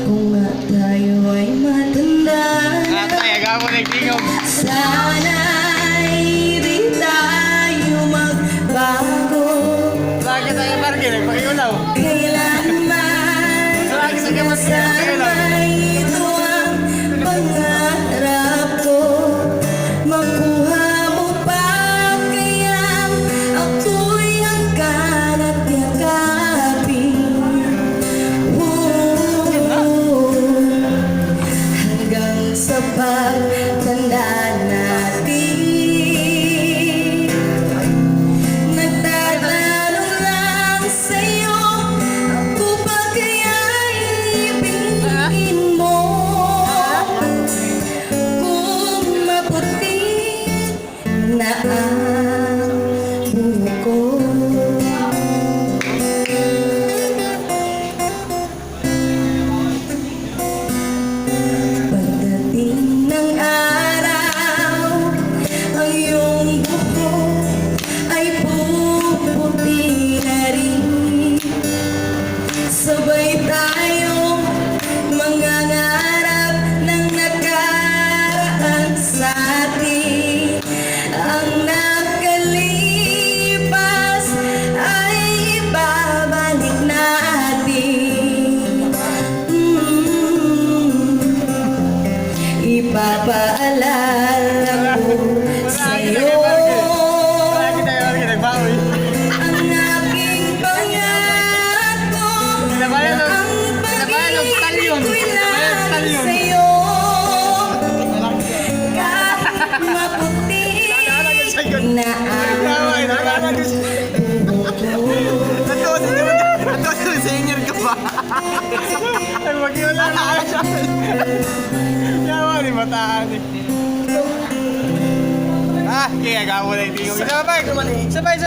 Kung nga tayo ay matanda na, sana'y di tayo magbago. Bakit tayo parking? Nagpakiulaw. Kailanman magkasama, ito ang pangarap ko. Makuha mo pa kayang ako'y hanggan at yakapin. Hanggang sa pagtanda natin, nagtatanong lang sa'yo, ako ba kaya'y ibigin mo? Kung maputi na ang buko, pagdating ng araw, ang iyong buko ay puputi na rin. Sabay tayong mangangarap ng nakaraan sa atin. Ang nakalipas ay ibabalik natin. Ipapaalala ko sa'yo Bakit tayo parking? Nagbawi. ang aking pangako na ang pag-ibig ko'y lang sa'yo. Kahit maputi na ang Natosin senior ka pa. Ay, mag-iwala na kayo sa akin. Yawa ni Bataan eh. Ah, kaya gamo na yung tingog. Sabay, sabay.